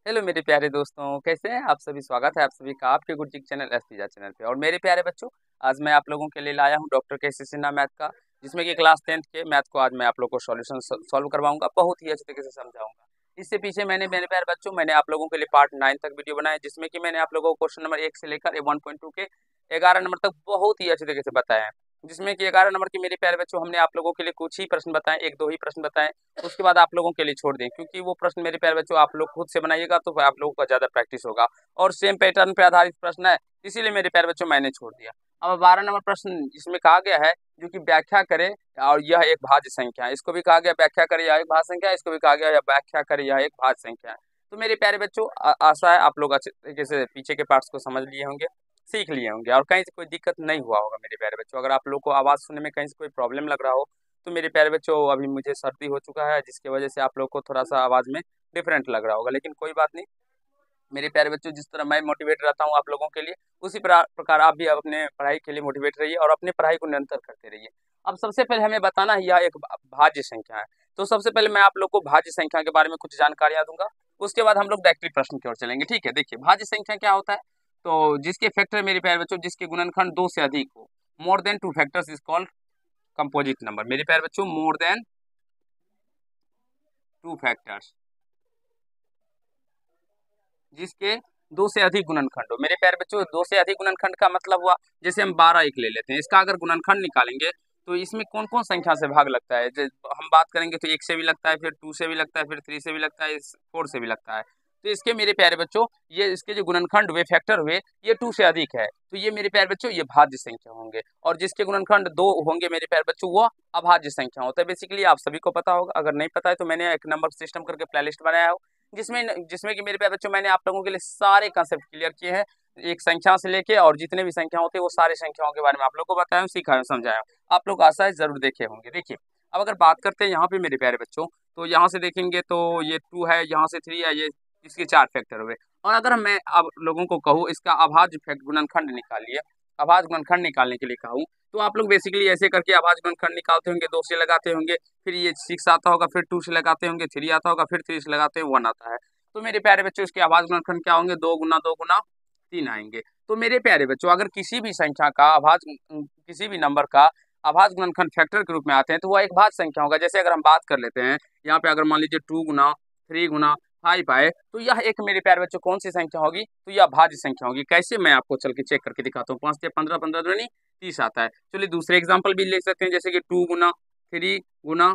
Hello मेरे प्यारे दोस्तों, कैसे हैं आप सभी। स्वागत है आप सभी का आपके गुरुजी चैनल एसपीजा चैनल पे। और मेरे प्यारे बच्चों, आज मैं आप लोगों के लिए लाया हूं डॉक्टर केसी सिन्हा मैथ का, जिसमें कि क्लास 10th के मैथ को आज मैं आप लोगों को सॉल्यूशन सॉल्व करवाऊंगा, बहुत ही अच्छे तरीके से समझाऊंगा। इससे पीछे मैंने मेरे प्यारे बच्चों मैंने आप लोगों के लिए पार्ट 9 तक वीडियो बनाया, जिसमें कि मैंने आप लोगों को क्वेश्चन नंबर 1 से लेकर 1.2 के 11 नंबर तक बहुत ही अच्छे तरीके से बताया है। जिसमें कि 11 नंबर के मेरे प्यारे बच्चों हमने आप लोगों के लिए कुछ ही प्रश्न बताए, एक दो ही प्रश्न बताए, उसके बाद आप लोगों के लिए छोड़ दें, क्योंकि वो प्रश्न मेरे प्यारे बच्चों आप लोग खुद से बनाइएगा तो आप लोगों का ज्यादा प्रैक्टिस होगा। और सेम पैटर्न पे आधारित प्रश्न है, इसीलिए मेरे प्यारे बच्चों मैंने छोड़ दिया। अब 12 नंबर प्रश्न इसमें कहा गया है जो कि व्याख्या करे और यह एक भाज्य संख्या है। इसको भी कहा गया व्याख्या करे यह एक भाज्य संख्या है, इसको भी कहा गया व्याख्या करे यह एक भाज्य संख्या है। तो मेरे प्यारे बच्चों आशा है आप लोग अच्छे तरीके से पीछे के पार्ट्स को समझ लिए होंगे, सीख लिए होंगे और कहीं से कोई दिक्कत नहीं हुआ होगा। मेरे प्यारे बच्चों, अगर आप लोग को आवाज़ सुनने में कहीं से कोई प्रॉब्लम लग रहा हो तो मेरे प्यारे बच्चों अभी मुझे सर्दी हो चुका है, जिसकी वजह से आप लोग को थोड़ा सा आवाज़ में डिफरेंट लग रहा होगा, लेकिन कोई बात नहीं। मेरे प्यारे बच्चों, जिस तरह मैं मोटिवेट रहता हूँ आप लोगों के लिए, उसी प्रकार आप भी अपने पढ़ाई के लिए मोटिवेट रहिए और अपने पढ़ाई को निरंतर करते रहिए। अब सबसे पहले हमें बताना है यह एक भाज्य संख्या है। तो सबसे पहले मैं आप लोग को भाज्य संख्या के बारे में कुछ जानकारियां दूंगा, उसके बाद हम लोग डायरेक्टली प्रश्न की ओर चलेंगे। ठीक है, देखिए भाज्य संख्या क्या होता है। तो जिसके फैक्टर मेरे प्यारे बच्चों, जिसके गुणनखंड 2 से अधिक हो, more than 2 factors is called composite number. मेरे प्यारे बच्चों, मोर देन 2 फैक्टर्स, जिसके 2 से अधिक गुणनखंड हो। मेरे प्यारे बच्चों, 2 से अधिक गुणनखंड का मतलब हुआ, जैसे हम 12 एक ले लेते हैं, इसका अगर गुणनखंड निकालेंगे तो इसमें कौन कौन संख्या से भाग लगता है। हम बात करेंगे तो 1 से भी लगता है, फिर 2 से भी लगता है, फिर 3 से भी लगता है, 4 से भी लगता है। तो इसके मेरे प्यारे बच्चों, ये इसके जो गुणनखंड हुए, फैक्टर हुए, ये 2 से अधिक है, तो ये मेरे प्यारे बच्चों ये भाज्य संख्या होंगे। और जिसके गुणनखंड 2 होंगे मेरे प्यारे बच्चों, वो अभाज्य संख्या होता है। बेसिकली आप सभी को पता होगा, अगर नहीं पता है तो मैंने एक नंबर सिस्टम करके प्लेलिस्ट बनाया हो, जिसमें जिसमें कि मेरे प्यारे बच्चों मैंने आप लोगों के लिए सारे कंसेप्ट क्लियर किए हैं, एक संख्या से लेके और जितने भी संख्या होते हैं वो सारी संख्याओं के बारे में आप लोग को बताया, सिखाया, समझाया। आप लोग आशा है जरूर देखे होंगे। देखिए, अब अगर बात करते हैं यहाँ पे मेरे प्यारे बच्चों, तो यहाँ से देखेंगे तो ये 2 है, यहाँ से 3 है, ये इसके 4 फैक्टर हुए। और अगर मैं आप लोगों को कहूँ इसका अभाज्य गुणनखंड निकालिए, अभाज्य गुणनखंड निकालने के लिए कहूँ, तो आप लोग बेसिकली ऐसे करके अभाज्य गुणनखंड निकालते होंगे, 2 से लगाते होंगे, फिर ये 6 आता होगा, फिर 2 से लगाते होंगे, 3 आता होगा, फिर 3 से लगाते हैं 1 आता है। तो मेरे प्यारे बच्चों, इसके अभाज्य गुणनखंड क्या होंगे, 2 गुना 3 आएंगे। तो मेरे प्यारे बच्चों, अगर किसी भी संख्या का अभाज्य, किसी भी नंबर का अभाज्य गुणनखंड फैक्टर के रूप में आते हैं तो वह एक भाज्य संख्या होगा। जैसे अगर हम बात कर लेते हैं यहाँ पे, अगर मान लीजिए 2 गुना 3 गुना 5 आए, तो यह एक मेरे प्यारे बच्चों कौन सी संख्या होगी, तो यह भाज्य संख्या होगी। कैसे, मैं आपको चल के चेक करके दिखाता हूँ। 5 से 15, 15 दूनी 30 आता है। चलिए दूसरे एग्जाम्पल भी ले सकते हैं, जैसे कि 2 गुना 3 गुना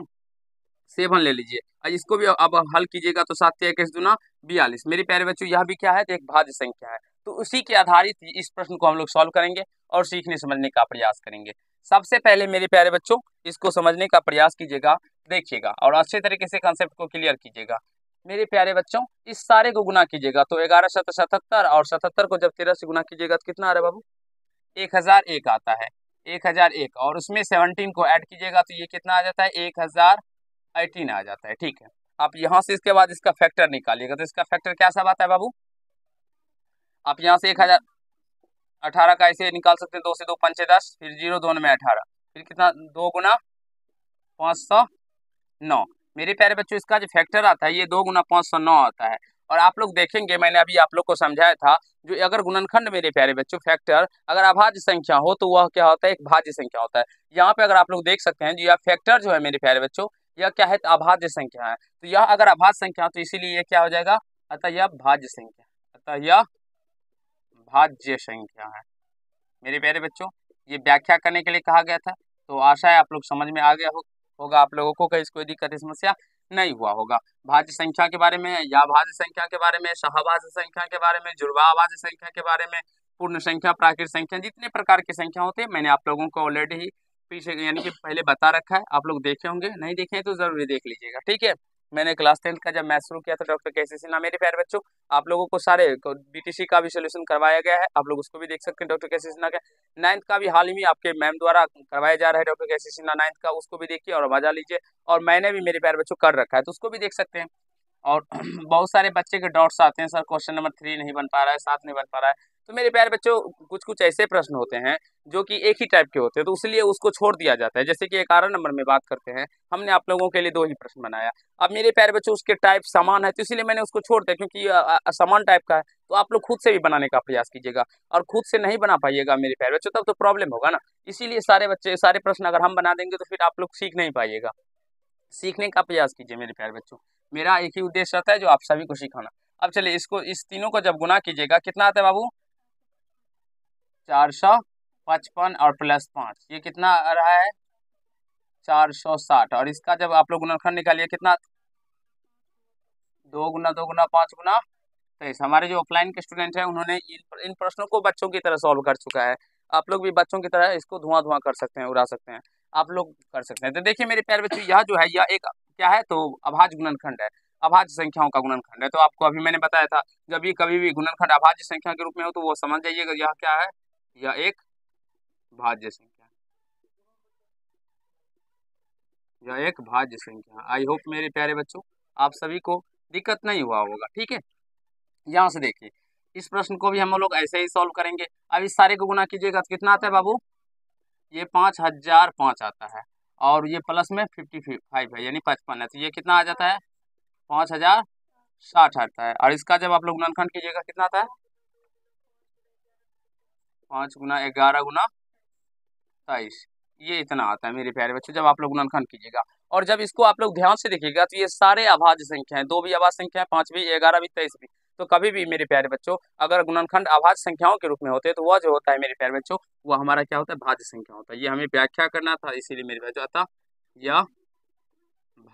7 ले लीजिए, और इसको भी अब हल कीजिएगा तो 7 से 21 दूना 42। मेरे प्यारे बच्चों, यह भी क्या है, तो एक भाज्य संख्या है। तो उसी के आधारित इस प्रश्न को हम लोग सॉल्व करेंगे और सीखने समझने का प्रयास करेंगे। सबसे पहले मेरे प्यारे बच्चों, इसको समझने का प्रयास कीजिएगा, देखिएगा और अच्छे तरीके से कंसेप्ट को क्लियर कीजिएगा। मेरे प्यारे बच्चों, इस सारे को गुना कीजिएगा तो 11 शत 77, और 77 को जब 13 से गुना कीजिएगा तो कितना आ रहा है बाबू, 1001 आता है। 1001, और उसमें 17 को ऐड कीजिएगा तो ये कितना आ जाता है, 1018 आ जाता है। ठीक है, आप यहाँ से इसके बाद इसका फैक्टर निकालिएगा तो इसका फैक्टर क्या सब आता है बाबू, आप यहाँ से 1018 का ऐसे निकाल सकते हैं, 2 से 2 पंचे 10, फिर 0 2 में 18, फिर कितना, 2 गुना 509। मेरे प्यारे बच्चों, इसका जो फैक्टर आता है ये 2 गुना 509 आता है। और आप लोग देखेंगे, मैंने अभी आप लोग को समझाया था, जो अगर गुणनखंड मेरे प्यारे बच्चों फैक्टर अगर अभाज्य संख्या हो तो वह क्या होता है, एक भाज्य संख्या होता है। यहाँ पे अगर आप लोग देख सकते हैं, जो यह फैक्टर जो है मेरे प्यारे बच्चों, यह क्या है, तो अभाज्य संख्या है। तो यह अगर अभाज्य संख्या हो तो इसीलिए यह क्या हो जाएगा, अतः यह भाज्य संख्या, अतः यह भाज्य संख्या है। मेरे प्यारे बच्चों, ये व्याख्या करने के लिए कहा गया था। तो आशा है आप लोग समझ में आ गया होगा आप लोगों को, कहीं कोई दिक्कत समस्या नहीं हुआ होगा। भाज्य संख्या के बारे में, या भाज्य संख्या के बारे में, सहभाज्य संख्या के बारे में, जुड़वा भाज्य संख्या के बारे में, पूर्ण संख्या, प्राकृत संख्या, जितने प्रकार की संख्या होते हैं मैंने आप लोगों को ऑलरेडी ही पीछे यानी कि पहले बता रखा है। आप लोग देखे होंगे, नहीं देखे हैं तो जरूर देख लीजिएगा। ठीक है, मैंने क्लास 10th का जब मैथ शुरू किया था डॉक्टर केसी सिन्हा, मेरे प्यारे बच्चों, आप लोगों को सारे बीटीसी का भी सोल्यूशन करवाया गया है, आप लोग उसको भी देख सकते हैं डॉक्टर केसी सिन्हा का। 9th का भी हाल ही में आपके मैम द्वारा करवाया जा रहा है डॉक्टर केसी सिन्हा 9th का, उसको भी देखिए और मजा लीजिए। और मैंने भी मेरे प्यारे बच्चों कर रखा है तो उसको भी देख सकते हैं। और बहुत सारे बच्चे के डाउट्स आते हैं, सर क्वेश्चन नंबर 3 नहीं बन पा रहा है, 7 नहीं बन पा रहा है, तो मेरे प्यारे बच्चों कुछ कुछ ऐसे प्रश्न होते हैं जो कि एक ही टाइप के होते हैं, तो इसलिए उसको छोड़ दिया जाता है। जैसे कि 11 नंबर में बात करते हैं, हमने आप लोगों के लिए 2 ही प्रश्न बनाया। अब मेरे प्यारे बच्चों उसके टाइप समान है, तो इसीलिए मैंने उसको छोड़ दिया, क्योंकि समान टाइप का है। तो आप लोग खुद से भी बनाने का प्रयास कीजिएगा, और खुद से नहीं बना पाइएगा मेरे प्यारे बच्चों, तब तो प्रॉब्लम होगा ना। इसीलिए सारे प्रश्न अगर हम बना देंगे तो फिर आप लोग सीख नहीं पाइएगा। सीखने का प्रयास कीजिए मेरे प्यारे बच्चों। मेरा एक ही उद्देश्य रहता है, जो आप सभी को सिखाना। अब चलिए इस तीनों को जब गुना कीजिएगा, कितना आता है बाबू? 455 और प्लस 5, ये कितना आ रहा है? 460। और इसका जब आप लोग गुणनखंड निकालिए, कितना? 2 गुना 2 गुना 5 गुना 23। हमारे जो ऑफलाइन के स्टूडेंट हैं, उन्होंने इन प्रश्नों को बच्चों की तरह सॉल्व कर चुका है। आप लोग भी बच्चों की तरह इसको धुआं धुआं कर सकते हैं, उड़ा सकते हैं। आप लोग कर सकते हैं। तो देखिए मेरे प्यारे बच्चों, यह जो है यह एक क्या है, तो अभाज्य गुणनखंड है। अभाज्य संख्याओं का गुणनखंड है। तो आपको अभी मैंने बताया था, जब ये कभी भी गुणनखंड अभाज्य संख्या के रूप में हो तो वो समझ जाइएगा यह क्या है, यह एक भाज्य संख्या है। यह एक भाज्य संख्या। आई होप मेरे प्यारे बच्चों आप सभी को दिक्कत नहीं हुआ होगा। ठीक है, यहाँ से देखिए इस प्रश्न को भी हम लोग ऐसे ही सॉल्व करेंगे। अब इस सारे को गुना कीजिएगा तो कितना आता है बाबू? ये 5005 आता है, और ये प्लस में 55 है, यानी 55 है, तो ये कितना आ जाता है? 5060 आता है। और इसका जब आप लोग गुणनखंड कीजिएगा, कितना आता है? 5 गुना 11 गुना 23, ये इतना आता है मेरे प्यारे बच्चों, जब आप लोग गुणनखंड कीजिएगा। और जब इसको आप लोग ध्यान से देखिएगा तो ये सारे अभाज्य संख्या है, 2 भी अभाज्य संख्या है, 5 भी, 11 भी, 23 भी। तो कभी भी मेरे प्यारे बच्चों अगर गुणनखंड अभाज्य संख्याओं के रूप में होते हैं, तो वह जो होता है मेरे प्यारे बच्चों, वह हमारा क्या होता है? भाज्य संख्या होता है। ये हमें व्याख्या करना था, इसीलिए मेरे बच्चों आता यह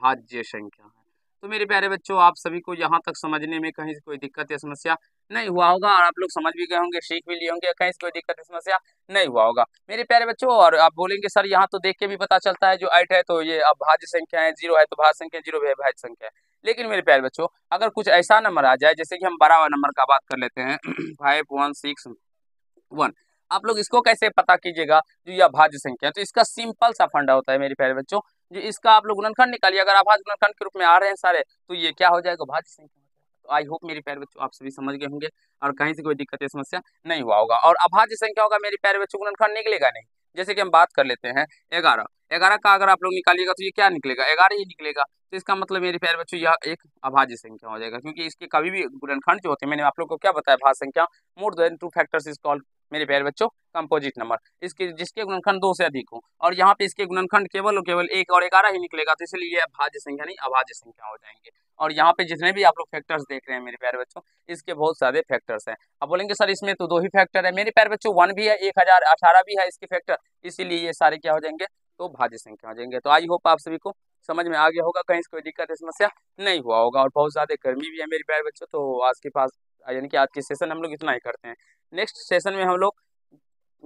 भाज्य संख्या है। तो मेरे प्यारे बच्चों आप सभी को यहाँ तक समझने में कहीं से कोई दिक्कत या समस्या नहीं हुआ होगा, और आप लोग समझ भी गए होंगे, सीख भी लिए होंगे, कहीं से कोई दिक्कत या समस्या नहीं हुआ होगा मेरे प्यारे बच्चों। और आप बोलेंगे सर यहाँ तो देख के भी पता चलता है जो 8 है तो ये अभाज्य संख्या है, 0 है तो भाज्य संख्या, 0 है भाज्य संख्या है। लेकिन मेरे प्यारे बच्चों अगर कुछ ऐसा नंबर आ जाए, जैसे कि हम 12वां नंबर का बात कर लेते हैं 5161, आप लोग इसको कैसे पता कीजिएगा जो यह भाज्य संख्या है? तो इसका सिंपल सा फंडा होता है मेरे प्यारे बच्चों, जो इसका आप लोग गुणनखंड निकालिए, अगर अभाज्य गुणनखंड के रूप में आ रहे हैं सारे, तो ये क्या हो जाएगा? भाज्य संख्या हो जाएगा। तो आई होप मेरे प्यारे बच्चों आप सभी समझ गए होंगे, और कहीं से कोई दिक्कत या समस्या नहीं हुआ होगा। और अभाज्य संख्या होगा मेरे प्यारे बच्चों, गुणनखंड निकलेगा नहीं। जैसे कि हम बात कर लेते हैं 11, 11 का अगर आप लोग निकालिएगा तो ये क्या निकलेगा? 11 ही निकलेगा। तो इसका मतलब मेरे प्यारे बच्चों यह एक अभाज्य संख्या हो जाएगा, क्योंकि इसके कभी भी गुणनखंड जो होते हैं, मैंने आप लोग को क्या बताया, भाज्य संख्या more than 2 factors is called मेरे प्यारे बच्चों कंपोजिट नंबर, इसके जिसके गुणनखंड 2 से अधिक हो। और यहाँ पे इसके गुणनखंड केवल और केवल 1 और 11 ही निकलेगा, तो इसलिए ये भाज्य संख्या नहीं अभाज्य संख्या हो जाएंगे। और यहाँ पे जितने भी आप लोग फैक्टर्स देख रहे हैं मेरे प्यारे बच्चों, इसके बहुत सारे फैक्टर्स हैं। अब बोलेंगे सर इसमें तो 2 ही फैक्टर है, मेरे प्यारे बच्चों 1 भी है, 1018 भी है इसके फैक्टर, इसीलिए ये सारे क्या हो जाएंगे? तो भाज्य संख्या हो जाएंगे। तो आई होप आप सभी को समझ में आ गया होगा, कहीं से कोई दिक्कत या समस्या नहीं हुआ होगा। और बहुत ज्यादा गर्मी भी है मेरे प्यारे बच्चों, तो आज के पास यानी कि आज के सेशन हम लोग इतना ही करते हैं। नेक्स्ट सेशन में हम लोग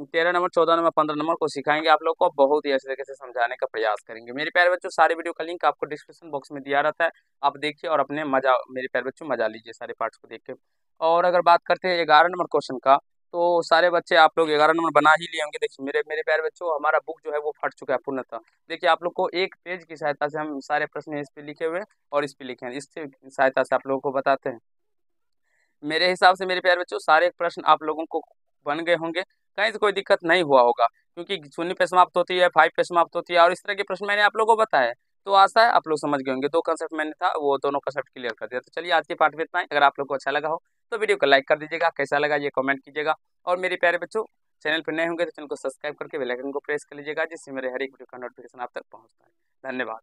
13 नंबर, 14 नंबर, 15 नंबर को सिखाएंगे, आप लोग को बहुत ही अच्छे तरीके से समझाने का प्रयास करेंगे। मेरे प्यारे बच्चों सारे वीडियो का लिंक आपको डिस्क्रिप्शन बॉक्स में दिया रहता है, आप देखिए और अपने मजा, मेरे प्यारे बच्चों मजा लीजिए सारे पार्ट्स को देख के। और अगर बात करते हैं 11 नंबर क्वेश्चन का, तो सारे बच्चे आप लोग 11 नंबर बना ही लिए होंगे। देखिए मेरे मेरे प्यारे बच्चों हमारा बुक जो है वो फट चुका है पूर्णतः। देखिए आप लोग को एक पेज की सहायता से हम सारे प्रश्न इस पे लिखे हुए हैं और इस पे लिखे हैं, इससे सहायता से आप लोगों को बताते हैं। मेरे हिसाब से मेरे प्यारे बच्चों सारे प्रश्न आप लोगों को बन गए होंगे, कहीं से कोई दिक्कत नहीं हुआ होगा, क्योंकि शून्य पे समाप्त होती है, 5 पे समाप्त होती है, और इस तरह के प्रश्न मैंने आप लोगों को बताया। तो आशा है आप लोग समझ गए होंगे। 2 कंसेप्ट मैंने था, वो दोनों कंसेप्ट क्लियर कर दिया। तो चलिए आज के पार्ट में इतना ही। अगर आप लोग को अच्छा लगा हो तो वीडियो को लाइक कर दीजिएगा, कैसा लगा ये कमेंट कीजिएगा। और मेरे प्यारे बच्चों चैनल पर नए होंगे तो चैनल को सब्सक्राइब करके बेल आइकन को प्रेस कर लीजिएगा, जिससे मेरे हर एक वीडियो का नोटिफिकेशन आप तक पहुँचता है। धन्यवाद।